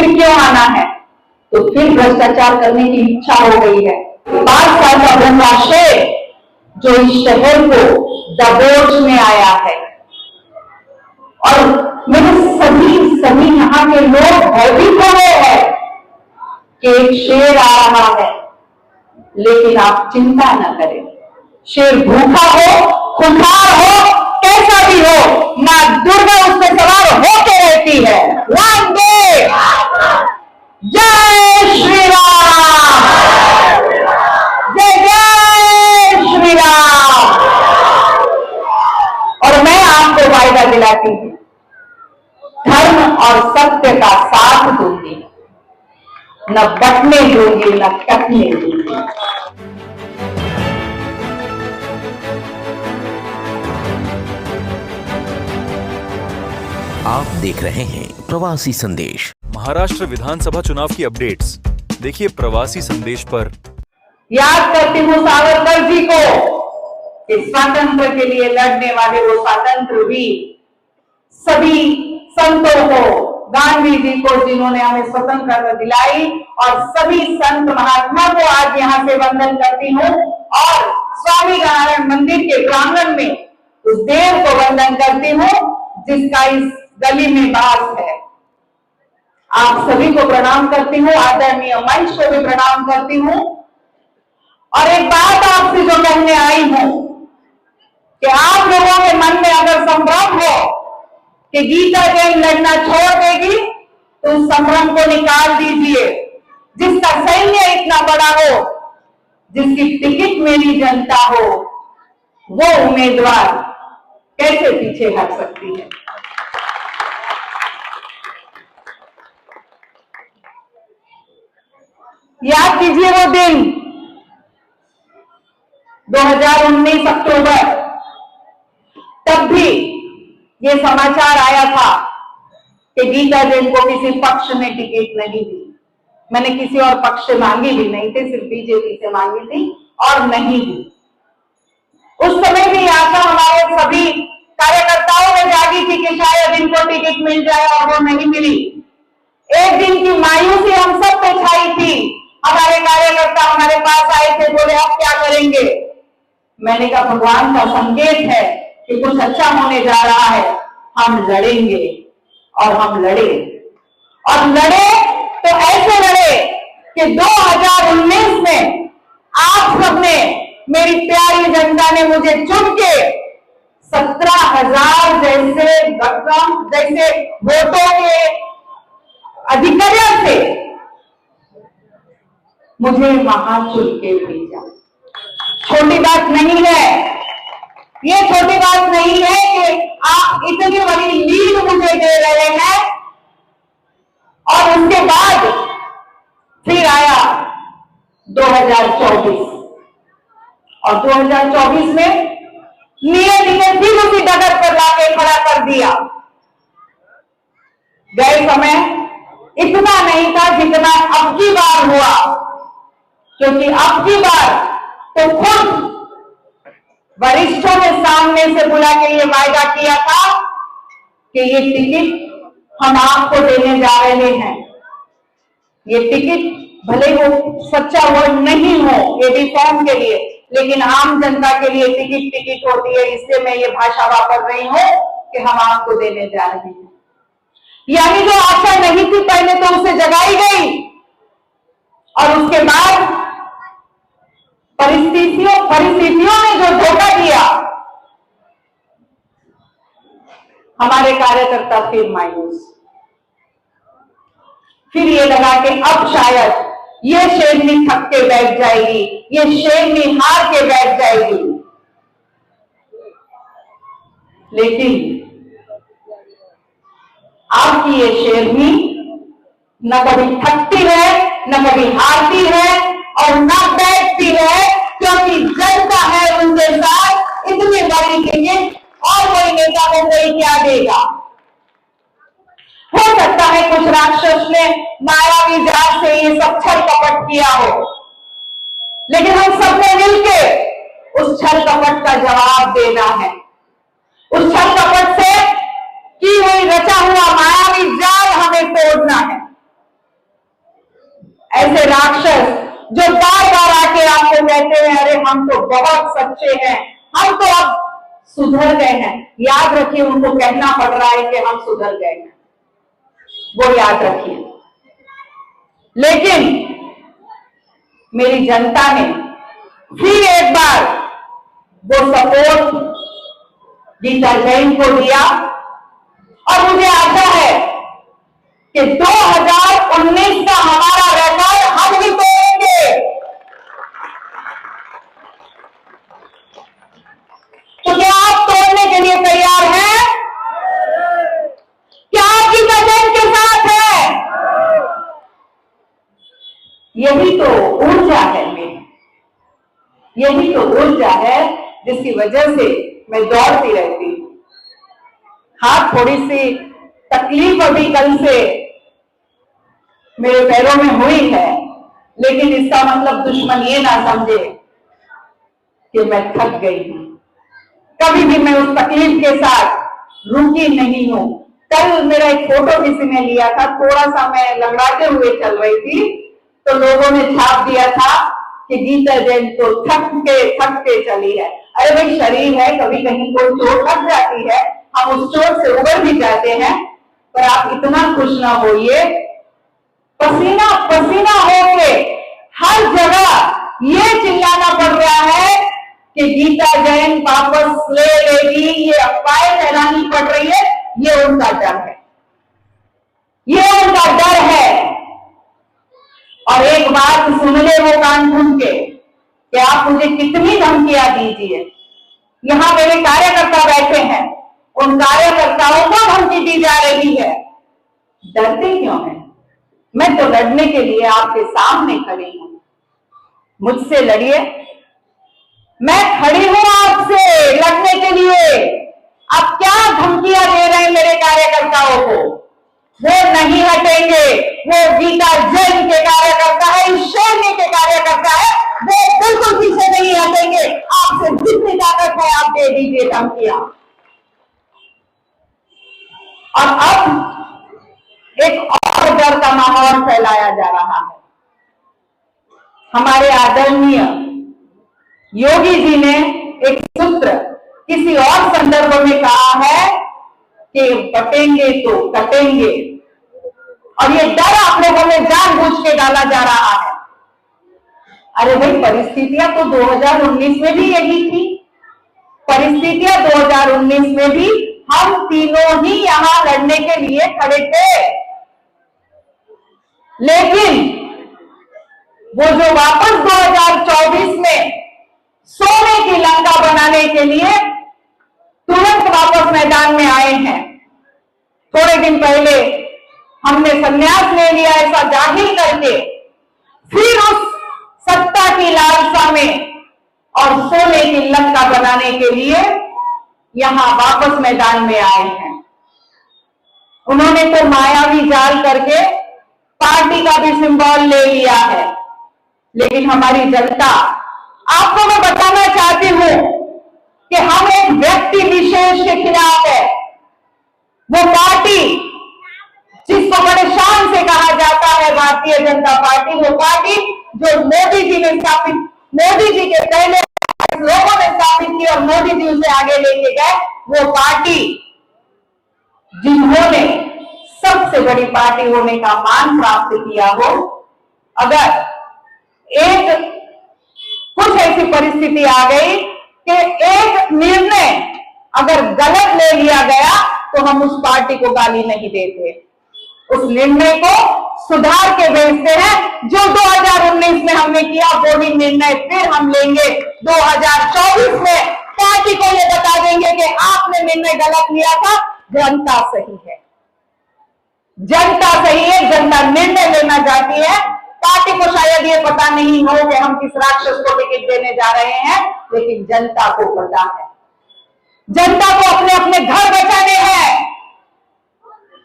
फिर क्यों आना है? तो फिर भ्रष्टाचार करने की इच्छा हो गई है। 5 साल का वनवास जो इस शहर को दबोचने आया है, और मेरे सभी यहाँ के लोग भयभीत हो गए हैं कि एक शेर आ रहा है। लेकिन आप चिंता न करें, शेर भूखा हो, खुंखार हो, कैसा भी हो, मां दुर्गा उस पर सवार होके रहती है। वंदे जय श्री राम, जय जय श्री राम। और मैं आपको वायदा दिलाती हूं, धर्म और सत्य का साथ दूंगी, न बटने दूंगी, न कटने दूंगी। आप देख रहे हैं प्रवासी संदेश। महाराष्ट्र विधानसभा चुनाव की अपडेट्स देखिए प्रवासी संदेश पर। याद करती हूँ सावरकर जी को कि स्वातंत्र के लिए लड़ने वाले वो स्वातंत्र वीर, सभी संतों को, गांधी जी को जिन्होंने हमें स्वतंत्रता दिलाई, और सभी संत महात्मा को आज यहाँ से वंदन करती हूँ, और स्वामी नारायण मंदिर के प्रांगण में उस देव को वंदन करती हूँ जिसका इस गली में वास है। आप सभी को प्रणाम करती हूँ, आदरणीय मंच को भी प्रणाम करती हूँ। और एक बात आपसे जो कहने आई हूं कि आप लोगों के मन में अगर संभ्रम हो कि गीता जैन लड़ना छोड़ देगी, तो उस संभ्रम को निकाल दीजिए। जिसका सैन्य इतना बड़ा हो, जिसकी टिकट मेरी जनता हो, वो उम्मीदवार कैसे पीछे हट सकती है? याद कीजिए वो दिन 2019 अक्टूबर, तब भी ये समाचार आया था कि गीता जैन को किसी पक्ष ने टिकट नहीं दी। मैंने किसी और पक्ष से मांगी भी नहीं थी, सिर्फ बीजेपी से मांगी थी और नहीं दी। उस समय भी आशा हमारे सभी कार्यकर्ताओं में जागी थी कि शायद इनको टिकट मिल जाए, और वो नहीं मिली। एक दिन की मायूसी हम सब पे छाई थी। हमारे कार्यकर्ता हमारे पास आए थे, बोले अब क्या करेंगे? मैंने कहा भगवान का संकेत है कि कुछ अच्छा होने जा रहा है, हम लड़ेंगे। और हम लड़े, और लड़े तो ऐसे लड़े कि 2019 में आप सबने, मेरी प्यारी जनता ने मुझे चुन के 17,000 जैसे वोटों के अधिकारियों से मुझे वहां चुन के भेजा। छोटी बात नहीं है, ये छोटी बात नहीं है कि आप इतनी बड़ी लीड मुझे दे रहे हैं। और उसके बाद फिर आया 2024, और 2024 में निये फिर उसी डगर पर लाके खड़ा कर दिया। गए समय इतना नहीं था जितना अब की बार हुआ, क्योंकि अब की बार तो खुद वरिष्ठों ने सामने से बुला के ये वायदा किया था कि ये टिकट हम आपको देने जा रहे हैं। ये टिकट भले वो सच्चा वर्ड नहीं हो एडी फॉर्म के लिए, लेकिन आम जनता के लिए टिकट होती है, इसलिए मैं ये भाषा वापर रही हूं कि हम आपको देने जा रहे हैं। यानी जो आशा नहीं थी पहले तो उसे जगाई गई, और उसके बाद परिस्थितियों ने जो धोखा दिया, हमारे कार्यकर्ता फिर मायूस। फिर ये लगा कि अब शायद ये शेरनी थक के बैठ जाएगी, ये शेरनी हार के बैठ जाएगी। लेकिन आपकी ये शेरनी न कभी थकती है, न कभी हारती है, और न बैठती है, क्योंकि जनता है उनके साथ इतनी बड़ी टिकट, और कोई नेता को कोई क्या देगा? हो सकता है कुछ राक्षस ने मायावी जाल से ये सब छल कपट किया हो, लेकिन हम सबने मिलके उस छल कपट का जवाब देना है। उस छल कपट से की हुई रचा हुआ मायावी जाल हमें तोड़ना है। कहते हैं अरे हम तो बहुत सच्चे हैं, हम तो अब सुधर गए हैं। याद रखिए, उनको कहना पड़ रहा है कि हम सुधर गए हैं, वो याद रखिए। लेकिन मेरी जनता ने फिर एक बार वो सपोर्ट गीता जैन को दिया और मुझे आशा है कि 2019 का हमारा रिकॉर्ड हम ही तोड़ेंगे। तो क्या आप तोड़ने के लिए तैयार हैं? क्या आप गीता जैन के साथ हैं? यही तो ऊर्जा है मेरी, यही तो ऊर्जा है जिसकी वजह से मैं दौड़ती रहती हूं। हाँ, थोड़ी सी तकलीफ अभी कल से मेरे पैरों में हुई है, लेकिन इसका मतलब दुश्मन ये ना समझे कि मैं थक गई हूं। कभी भी मैं उस तकलीफ के साथ रुकी नहीं हूं। कल मेरा एक फोटो किसी ने लिया था, थोड़ा सा मैं लंगड़ाते हुए चल रही थी, तो लोगों ने छाप दिया था कि गीता जैन तो थक के चली है। अरे भाई, शरीर है, कभी कहीं कोई चोट लग जाती है, हम उस चोट से उबर भी जाते हैं, पर आप इतना खुश ना होइए। पसीना पसीना होके हर जगह ये चिल्लाना पड़ रहा है कि गीता जैन वापस ले लेगी, ये अफवाहें फैलानी पड़ रही है। ये उनका डर है, ये उनका डर है। और एक बात सुन ले वो कान सुन के कि आप मुझे कितनी धमकियां दीजिए, यहां मेरे कार्यकर्ता बैठे हैं, उन कार्यकर्ताओं को धमकी दी जा रही है। डरते क्यों हैं? मैं तो लड़ने के लिए आपके सामने खड़ी हूं, मुझसे लड़िए। मैं खड़ी हूं आपसे लड़ने के लिए। आप क्या धमकियां दे रहे हैं मेरे कार्यकर्ताओं को? वो नहीं हटेंगे। वो गीता जैन के कार्यकर्ता है, इस शहर के कार्यकर्ता है, वो बिल्कुल पीछे नहीं हटेंगे। आपसे जितनी ताकत है आप दे दीजिए धमकियां। और अब एक और डर का माहौल फैलाया जा रहा है। हमारे आदरणीय योगी जी ने एक सूत्र किसी और संदर्भ में कहा है कि बटेंगे तो कटेंगे, और ये डर आप लोगों में जानबूझ के डाला जा रहा है। अरे भाई, परिस्थितियां तो 2019 में भी यही थी। परिस्थितियां 2019 में भी हम तीनों ही यहां लड़ने के लिए खड़े थे, लेकिन वो जो वापस 2024 में सोने की लंका बनाने के लिए तुरंत वापस मैदान में आए हैं। थोड़े दिन पहले हमने संन्यास ले लिया ऐसा जाहिर करके फिर उस सत्ता की लालसा में और सोने की लंका बनाने के लिए यहां वापस मैदान में आए हैं। उन्होंने तो मायावी जाल करके पार्टी का भी सिंबल ले लिया है, लेकिन हमारी जनता, आपको मैं बताना चाहती हूं कि हम एक व्यक्ति विशेष के खिलाफ है। वो पार्टी जिसको बड़े शान से कहा जाता है भारतीय जनता पार्टी, वो पार्टी जो मोदी जी ने स्थापित, मोदी जी के पहले लोगों ने स्थापित की और मोदी जी उसे आगे लेके गए, वो पार्टी जिन्होंने सबसे बड़ी पार्टी होने का मान प्राप्त किया हो, अगर एक कुछ ऐसी परिस्थिति आ गई कि एक निर्णय अगर गलत ले लिया गया तो हम उस पार्टी को गाली नहीं देते, उस निर्णय को सुधार के भेजते हैं। जो 2019 में हमने किया वही निर्णय फिर हम लेंगे 2024 में। पार्टी को ये बता देंगे कि आपने निर्णय गलत लिया था, जनता सही है, जनता सही है, जनता निर्णय लेना चाहती है। पार्टी को शायद ये पता नहीं हो कि हम किस राक्षस को टिकट देने जा रहे हैं, लेकिन जनता को पता है। जनता को अपने अपने घर बचाने हैं,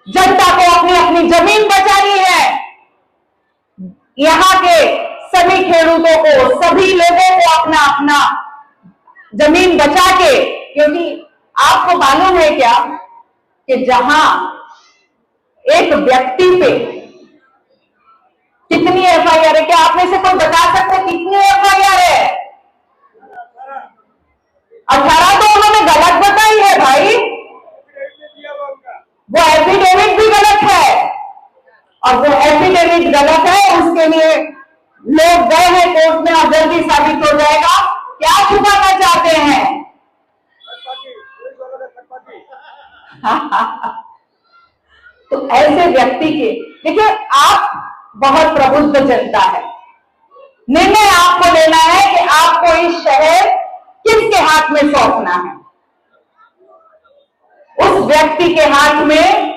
जनता को अपनी अपनी जमीन बचानी है। यहां के सभी खेडूतों को, सभी लोगों को अपना अपना जमीन बचा के, क्योंकि आपको मालूम है क्या कि जहां एक व्यक्ति पे कितनी एफआईआर है, क्या आप में से कोई बता सकते कितनी एफआईआर है? गलत है, उसके लिए लोग गए हैं कोर्ट में और जल्दी साबित हो जाएगा। क्या छुपाना चाहते हैं? तो ऐसे व्यक्ति के, देखिए आप बहुत प्रबुद्ध जनता है, निर्णय आपको लेना है कि आपको इस शहर किसके हाथ में सौंपना है। उस व्यक्ति के हाथ में,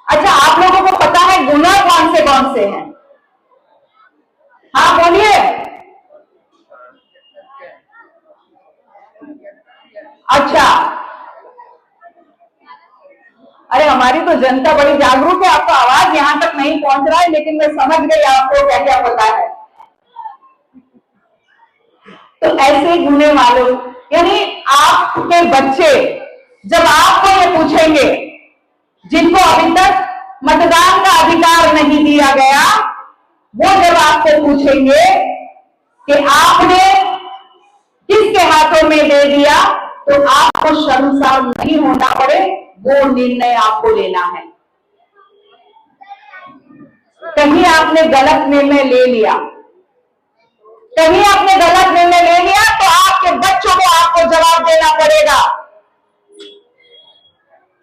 अच्छा आप लोगों को पता है गुना कौन से हैं? हाँ बोलिए। अच्छा, अरे हमारी तो जनता बड़ी जागरूक है, आपका आवाज यहां तक नहीं पहुंच रहा है, लेकिन मैं समझ गई आपको क्या क्या पता है। तो ऐसे गुने वालों, यानी आपके बच्चे जब आपको ये पूछेंगे, जिनको अभी तक मतदान का अधिकार नहीं दिया गया, वो जब आपको पूछेंगे कि आपने किसके हाथों में दे दिया, तो आपको शर्मसार नहीं होना पड़े, वो निर्णय आपको लेना है। कहीं आपने गलत निर्णय ले लिया, कहीं आपने गलत निर्णय ले लिया, तो आपके बच्चों को आपको जवाब देना पड़ेगा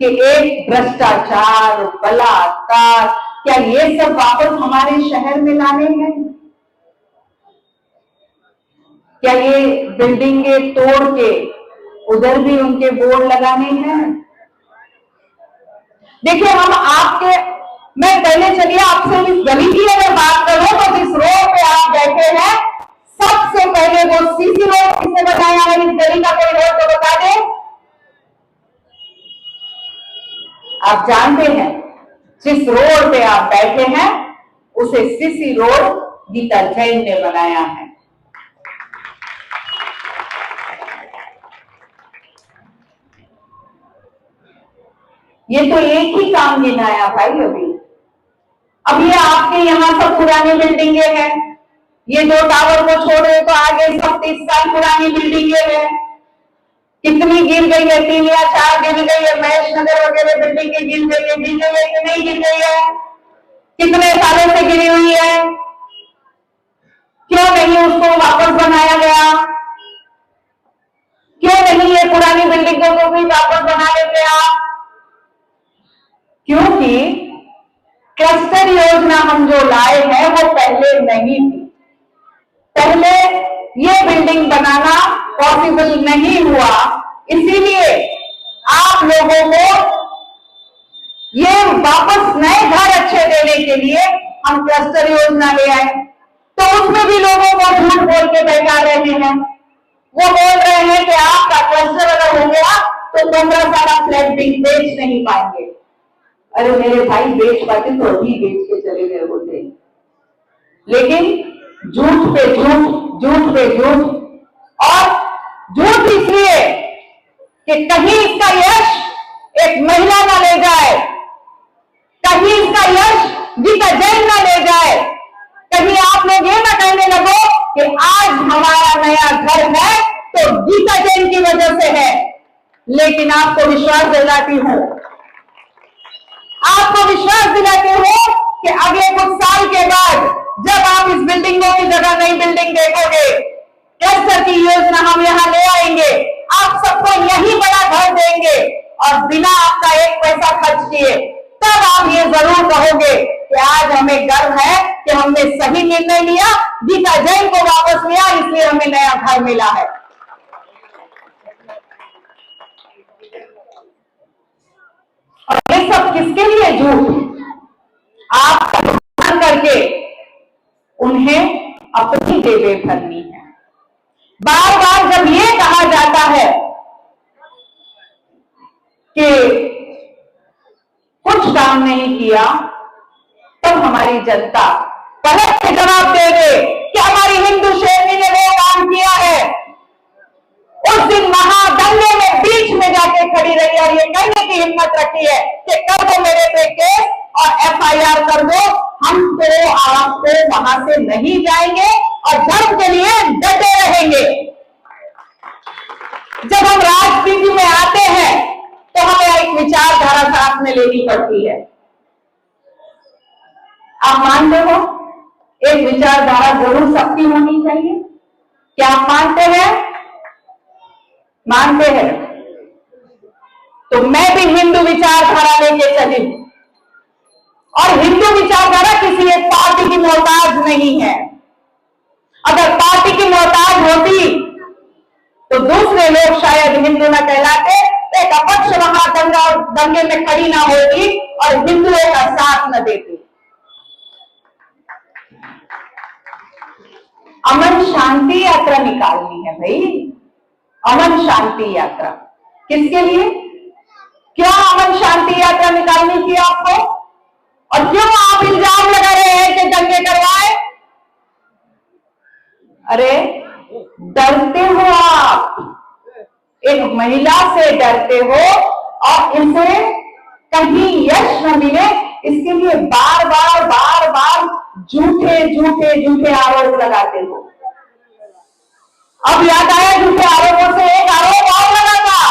कि एक भ्रष्टाचार, बलात्कार, क्या ये सब वापस हमारे शहर में लाने हैं? क्या ये बिल्डिंगें तोड़ के उधर भी उनके बोर्ड लगाने हैं? देखिए हम आपके, मैं पहले चलिए आपसे इस गली की अगर बात करूं तो जिस रोड पे आप बैठे हैं, सबसे पहले वो सीसी रोड किसने बनाया है? इस गली का कोई रोड तो बता दे। आप जानते हैं जिस रोड पे आप बैठे हैं उसे सीसी रोड गीता जैन ने बनाया है। ये तो एक ही काम गिनाया भाई अभी। अब ये आपके यहां सब पुरानी बिल्डिंगें हैं, ये दो टावर को छोड़े तो आगे सब 30 साल पुरानी बिल्डिंगें हैं। कितनी गिर गई है? 3 या 4 गिर गई है। महेश नगर वगैरह बिल्डिंगें गिर गई है कि नहीं गिर गई है? कितने सालों से गिरी हुई है? क्यों नहीं उसको वापस बनाया गया? क्यों नहीं ये पुरानी बिल्डिंगों को भी वापस बना लेते आप? क्योंकि क्लस्टर योजना हम जो लाए हैं वो पहले नहीं थी। पहले ये बिल्डिंग बनाना पॉसिबल नहीं हुआ, इसीलिए आप लोगों को ये वापस नए घर अच्छे देने के लिए हम क्लस्टर योजना ले आए। तो उसमें भी लोगों को झूठ बोल के बैठा रहे हैं। वो बोल रहे हैं कि आपका क्लस्टर अगर हो गया तो 15 साल फ्लैट बेच नहीं पाएंगे। अरे मेरे भाई बेच पाते तो अभी बेच के चले गए होते, लेकिन झूठ पे झूठ, झूठ पे झूठ, और झूठ इसलिए कि कहीं इसका यश एक महिला ना ले जाए, कहीं इसका यश गीता जैन ना ले जाए, कहीं आप लोग ये ना कहने लगो कि आज हमारा नया घर है तो गीता जैन की वजह से है। लेकिन आपको विश्वास दिलाती हूं, आपको विश्वास दिलाते हो कि अगले कुछ साल के बाद जब आप इस बिल्डिंगों की जगह नई बिल्डिंग देखोगे, क्लस्टर की योजना हम यहां ले आएंगे, आप सबको यही बड़ा घर देंगे और बिना आपका एक पैसा खर्च किए, तब आप ये जरूर कहोगे कि आज हमें गर्व है कि हमने सही निर्णय लिया, गीता जैन को वापस लिया, इसलिए हमें नया घर मिला है। और ये सब किसके लिए झूठ? आप करके उन्हें अपनी जेबें भरनी है। बार बार जब ये कहा जाता है कि कुछ काम नहीं किया, तब हमारी जनता पलट के जवाब दे दे कि हमारी हिंदू शेरनी ने वो काम किया है। उस दिन महादंगे में बीच में जाके खड़ी रही और ये कहने की हिम्मत रखी है कि कर दो मेरे पे केस और FIR कर दो, हम तो आपको वहां से नहीं जाएंगे और धर्म के लिए डटे रहेंगे। जब हम राजनीति में आते हैं तो हमें एक विचारधारा साथ में लेनी पड़ती है। आप मानते हो एक विचारधारा जरूर सबकी होनी चाहिए? क्या आप मानते हैं? मानते हैं? तो मैं भी हिंदू विचारधारा लेके चली हूं, और हिंदू विचारधारा किसी एक पार्टी की मोहताज नहीं है। अगर पार्टी की मोहताज होती तो दूसरे लोग शायद हिंदू न कहलाते, एक अपक्ष वहां दंगे में खड़ी ना होती और हिंदुओं का साथ न देती। अमन शांति यात्रा निकालनी है भाई, अमन शांति यात्रा। किसके लिए? क्यों अमन शांति यात्रा निकालनी थी आपको? और क्यों आप इल्जाम लगा रहे हैं कि दंगे करवाए? अरे डरते हो आप, एक महिला से डरते हो और इसे कहीं यश न मिले इसके लिए बार बार झूठे आरोप लगाते हो। अब याद आया झूठे आरोपों से एक आरोप और लगा था,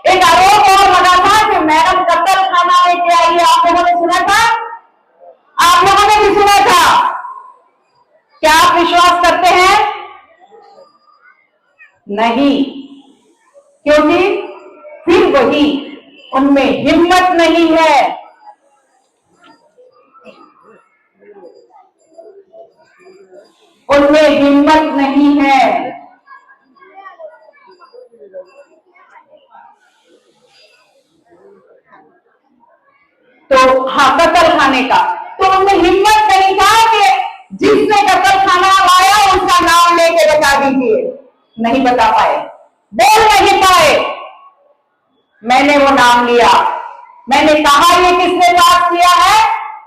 एक आरोप और लगा था कि मैडम कत्ल खाना लेके आई है। आप लोगों ने सुना था? आप लोगों ने भी सुना था? क्या आप विश्वास करते हैं? नहीं, क्योंकि फिर वही उनमें हिम्मत नहीं है। उनमें हिम्मत नहीं है। तो हाँ, कत्ल खाने का तो उनमें हिम्मत नहीं था कि जिसने कत्ल खाना लाया उसका नाम लेके बता दीजिए। नहीं बता पाए, बोल नहीं पाए। मैंने वो नाम लिया, मैंने कहा ये किसने पास किया है,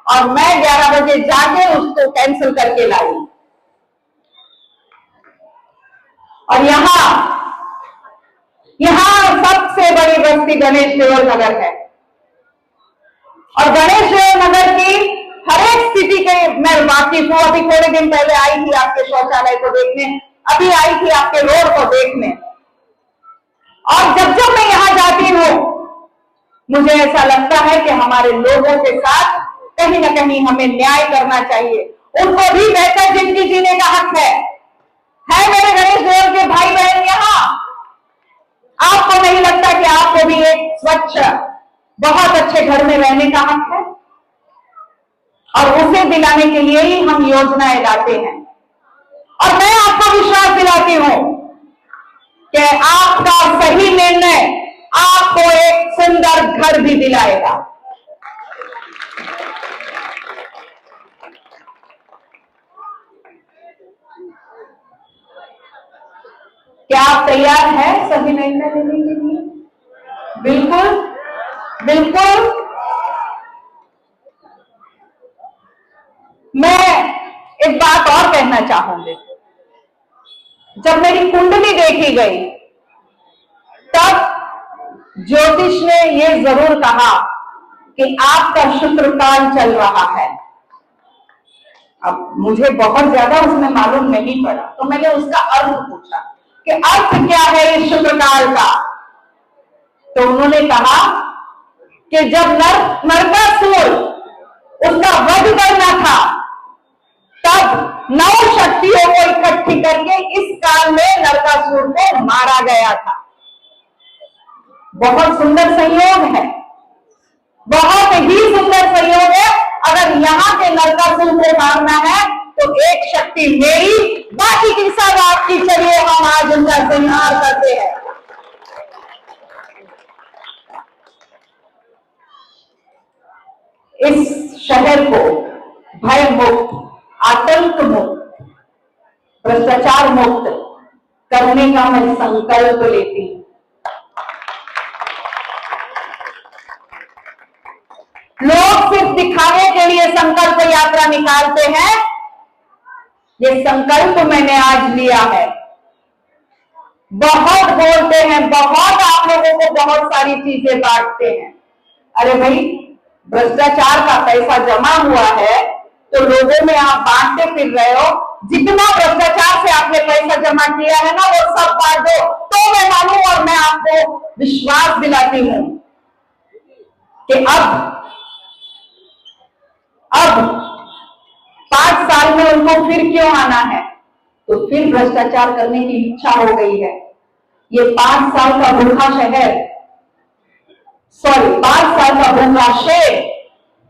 और मैं 11 बजे जाके उसको कैंसिल करके लाई। और यहां सबसे बड़ी बस्ती गणेश देवल नगर है, और गणेश देवल नगर की हर एक स्थिति के मैं वाकिफ हूं। अभी थोड़े दिन पहले आई थी आपके शौचालय को देखने, अभी आई थी आपके रोड को देखने, और जब जब मैं यहां जाती हूं मुझे ऐसा लगता है कि हमारे लोगों के साथ कहीं ना कहीं हमें न्याय करना चाहिए। उनको भी बेहतर जिंदगी जीने का हक है मेरे गणेश देवल के भाई बहन। यहां आपको नहीं लगता कि आपको भी एक स्वच्छ बहुत अच्छे घर में रहने का हक है? और उसे दिलाने के लिए ही हम योजनाएं लाते हैं, और मैं आपको विश्वास दिलाती हूं कि आपका सही निर्णय आपको एक सुंदर घर भी दिलाएगा। क्या आप तैयार हैं सही निर्णय लेने के लिए? बिल्कुल बिल्कुल। मैं एक बात और कहना चाहूंगी। जब मेरी कुंडली देखी गई तब ज्योतिष ने यह जरूर कहा कि आपका शुक्रकाल चल रहा है। अब मुझे बहुत ज्यादा उसमें मालूम नहीं पड़ा, तो मैंने उसका अर्थ पूछा कि अर्थ क्या है इस शुक्रकाल का। तो उन्होंने कहा कि जब नरकासुर उसका वध करना था तब 9 शक्तियों को इकट्ठी करके इस काल में नरकासुर को मारा गया था। बहुत सुंदर संयोग है, बहुत ही सुंदर संयोग है। अगर यहां के नरकासुर को मारना है तो एक शक्ति मेरी, बाकी की सब आपकी। चलिए हम आज उनका संहार करते हैं। इस शहर को भय मुक्त, आतंक मुक्त, भ्रष्टाचार मुक्त करने का मैं संकल्प लेती हूं। लोग सिर्फ दिखाने के लिए संकल्प यात्रा निकालते हैं, ये संकल्प मैंने आज लिया है। बहुत बोलते हैं, बहुत आप लोगों को बहुत सारी चीजें बांटते हैं। अरे भाई, भ्रष्टाचार का पैसा जमा हुआ है तो लोगों में आप बांटते फिर रहे हो। जितना भ्रष्टाचार से आपने पैसा जमा किया है ना, वो सब बांट दो तो मैं मानूं। और मैं आपको विश्वास दिलाती हूं कि अब आपको फिर क्यों आना है? तो फिर भ्रष्टाचार करने की इच्छा हो गई है। ये 5 साल का भूखा शहर, 5 साल का भूखा शेर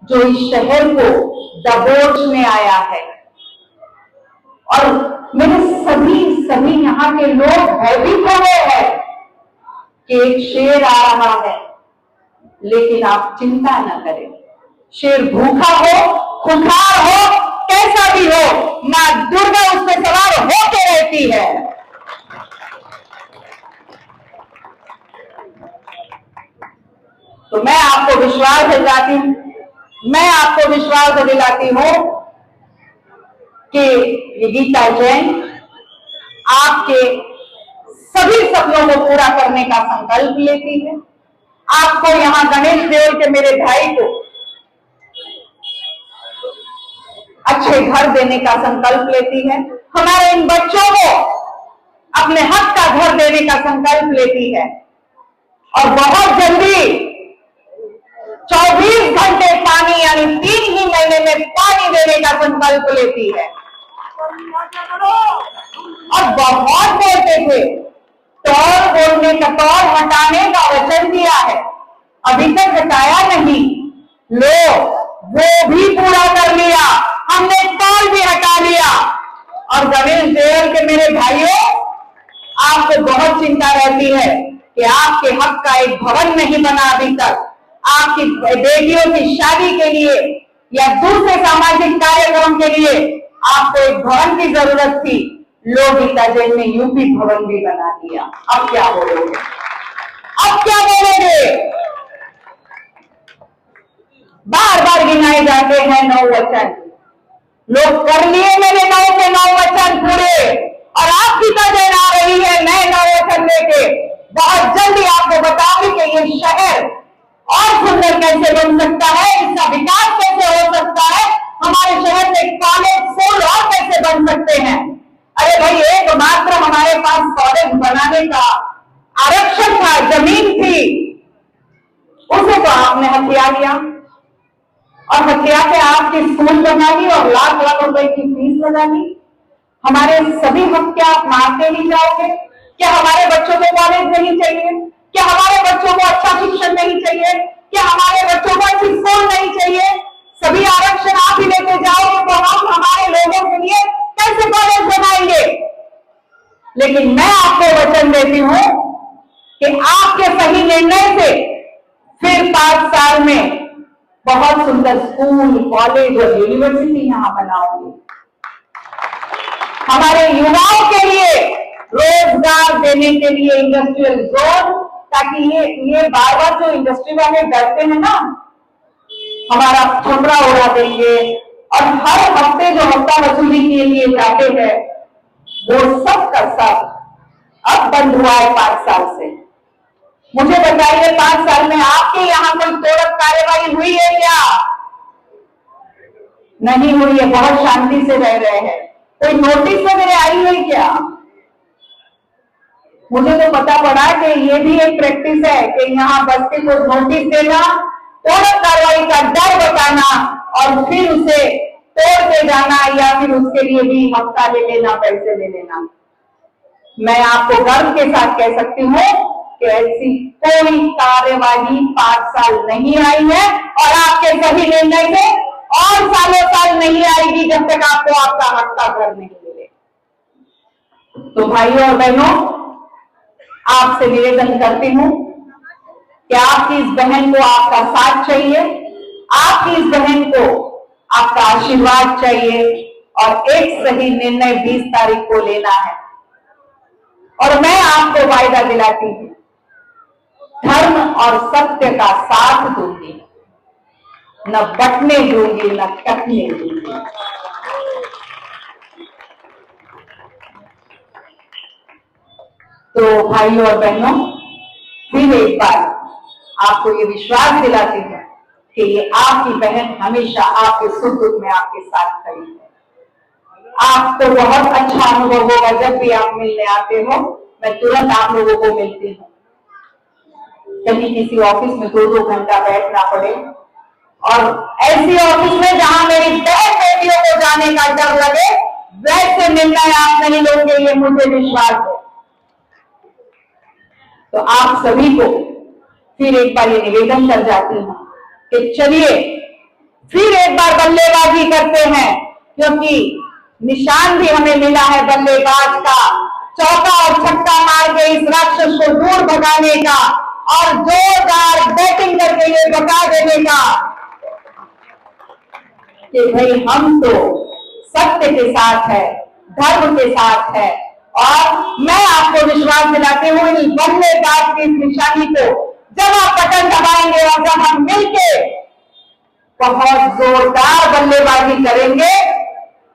जो इस शहर को दबोचने आया है। और मेरे सभी यहाँ के लोग भयभीत हो गए हैं कि एक शेर आ रहा है, लेकिन आप चिंता न करें। शेर भूखा हो, खुखार हो, कैसा भी हो, मां दुर्गा उस पर सवार होके रहती है। तो मैं आपको विश्वास दिलाती हूं कि ये गीता जैन आपके सभी सपनों को पूरा करने का संकल्प लेती है। आपको यहां गणेश देव के मेरे भाई को अच्छे घर देने का संकल्प लेती है। हमारे इन बच्चों को अपने हक का घर देने का संकल्प लेती है। और बहुत जल्दी 24 घंटे पानी यानी 3 ही महीने में पानी देने का संकल्प लेती है। और बहुत बोलते थे, तौर हटाने का वचन दिया है, अभी तक हटाया नहीं। लो, वो भी पूरा कर लिया, हमने तौल भी हटा लिया। और गणेश देव के मेरे भाइयों, आपको बहुत चिंता रहती है कि आपके हक का एक भवन नहीं बना अभी तक। आपकी बेटियों की शादी के लिए या दूसरे सामाजिक कार्यक्रम के लिए आपको एक भवन की जरूरत थी। लोग गीता जैन ने यूपी भवन भी बना दिया। अब क्या बोलोगे? बार बार गिनाए जाते हैं 9 वचन। लोग कर लिए मेरे 9 के 9 वचन पूरे, और आप गीता जैन आ रही है नए 9 वचन लेके। बहुत जल्दी आपको बताऊंगी कि ये शहर और सुंदर कैसे बन सकता है, इसका विकास कैसे हो सकता है, हमारे शहर में कॉलेज, स्कूल और कैसे बन सकते हैं। अरे भाई, एकमात्र हमारे पास कॉलेज बनाने का आरक्षण था, जमीन थी, उसे तो आपने हथिया लिया और हथिया के आपकी स्कूल बना ली और लाख लाख रुपए की फीस लगा ली। हमारे सभी हक क्या आप मारते नहीं जाओगे? क्या हमारे बच्चों को कॉलेज नहीं चाहिए? क्या हमारे बच्चों को अच्छा शिक्षण नहीं चाहिए? क्या हमारे बच्चों को अच्छी स्कूल नहीं चाहिए? सभी आरक्षण आप ही लेते जाओगे तो हम हमारे लोगों के लिए कैसे कॉलेज बनाएंगे? लेकिन मैं आपको वचन देती हूं कि आपके सही निर्णय से फिर 5 साल में बहुत सुंदर स्कूल, कॉलेज और यूनिवर्सिटी यहां बनाओगे। हमारे युवाओं के लिए रोजगार देने के लिए इंडस्ट्रियल जोन, ताकि ये बार बार जो इंडस्ट्री वाले डरते हैं ना, हमारा छपरा उड़ा देंगे और हर हफ्ते जो हफ्ता वसूली के लिए जाते हैं, वो सब का सब अब बंद हुआ है 5 साल से। मुझे बताइए, 5 साल में आपके यहाँ कोई त्वरित कार्यवाही हुई है क्या? नहीं हुई है, बहुत शांति से रह रहे हैं। कोई नोटिस वगैरह आई है क्या? मुझे तो पता पड़ा कि ये भी एक प्रैक्टिस है कि यहाँ बस्ती को नोटिस देना, त्वरित कार्रवाई का डर बताना और फिर उसे तोड़ के जाना, या फिर उसके लिए भी हफ्ता ले लेना, पैसे ले लेना। मैं आपको गर्व के साथ कह सकती हूँ कि ऐसी कोई कार्यवाही 5 साल नहीं आई है और आपके सही निर्णय से और सालों साल नहीं आएगी जब तक आपको आपका हक का घर नहीं मिले। तो भाइयों और बहनों, आपसे निवेदन करती हूं कि आपकी इस बहन को आपका साथ चाहिए, आपकी इस बहन को आपका आशीर्वाद चाहिए और एक सही निर्णय 20 तारीख को लेना है। और मैं आपको वायदा दिलाती हूं, धर्म और सत्य का साथ दूंगी, न बटने दूंगी न कटने दूंगी। तो भाइयों और बहनों, फिर एक बार आपको ये विश्वास दिलाती हूं कि ये आपकी बहन हमेशा आपके सुख दुख में आपके साथ खड़ी है। आपको बहुत अच्छा अनुभव होगा जब भी आप मिलने आते हो। मैं तुरंत आप लोगों को मिलती हूँ, कहीं किसी ऑफिस में 2-2 घंटा बैठना पड़े, और ऐसी ऑफिस में जहां मेरी बहन बेटियों को जाने का डर लगे, वैसे निर्णय आप नहीं लोगे, ये मुझे विश्वास है। तो आप सभी को फिर एक बार ये निवेदन कर जाती हूं कि चलिए फिर एक बार बल्लेबाजी करते हैं, क्योंकि निशान भी हमें मिला है बल्लेबाज का, चौका और छक्का मार के इस राक्षस को दूर भगाने का और जोरदार बैटिंग करके ये बता देने का कि भाई हम तो सत्य के साथ है, धर्म के साथ है। और मैं आपको विश्वास दिलाती हूं इस बल्लेबाज की इस निशानी को जब आप बटन दबाएंगे और जब हम मिलके बहुत जोरदार बल्लेबाजी करेंगे,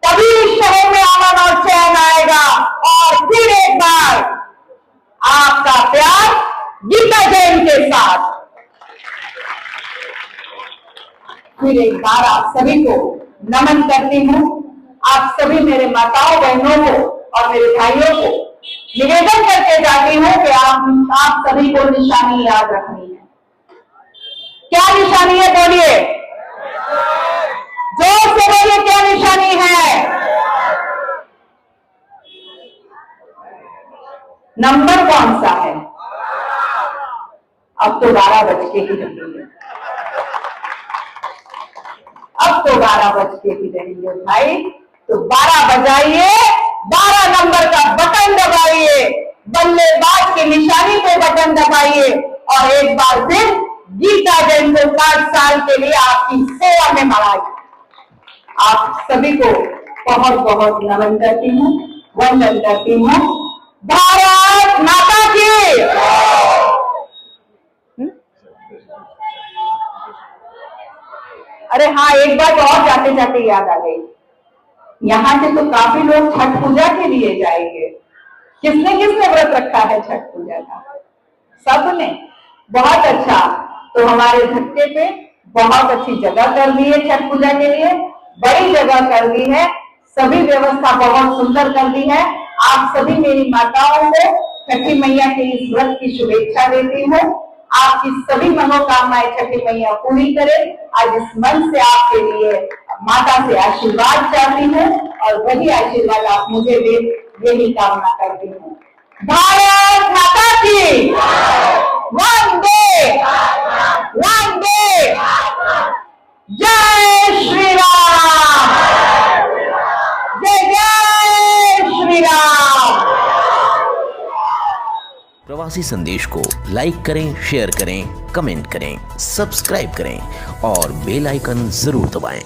तभी इस शहर में अमन और चैन आएगा और फिर एक बार आपका प्यार गीता जैन के साथ। फिर एक बार आप सभी को नमन करती हूं। आप सभी मेरे माताओं बहनों को और मेरे भाइयों को निवेदन करके जाती हूं कि आप सभी को निशानी याद रखनी है। क्या निशानी है बोलिए, जोर से बोलिए, क्या निशानी है? नंबर कौन सा है? अब तो 12 बज के ही रहेंगे, अब तो 12 बज के ही रहेंगे भाई। तो 12 बजाइए, 12 नंबर का बटन दबाइए, बल्लेबाज की निशानी पे बटन दबाइए और एक बार फिर गीता जैन को 5 साल के लिए आपकी सेवा में बढ़ाइए। आप सभी को बहुत बहुत नमन करती हूँ, वंदन करती हूँ। भारत माता की। अरे हाँ, एक बात और जाते जाते याद आ गई, यहाँ से तो काफी लोग छठ पूजा के लिए जाएंगे। किसने किसने व्रत रखा है छठ पूजा का? सबने। बहुत अच्छा। तो हमारे धक्के पे बहुत अच्छी जगह कर दी है छठ पूजा के लिए, बड़ी जगह कर दी है, सभी व्यवस्था बहुत सुंदर कर दी है। आप सभी मेरी माताओं को छठी मैया के इस व्रत की शुभेच्छा देती हूँ। आपकी सभी मनोकामनाएं छठी मैया पूरी करे। आज इस मन से आपके लिए माता से आशीर्वाद चाहती हूँ और वही आशीर्वाद आप मुझे दे, यही कामना करती हूँ। भारत माता की। वंदे वंदे, जय श्री राम, जय जय श्री राम। प्रवासी संदेश को लाइक करें, शेयर करें, कमेंट करें, सब्सक्राइब करें और बेल आइकन जरूर दबाएं।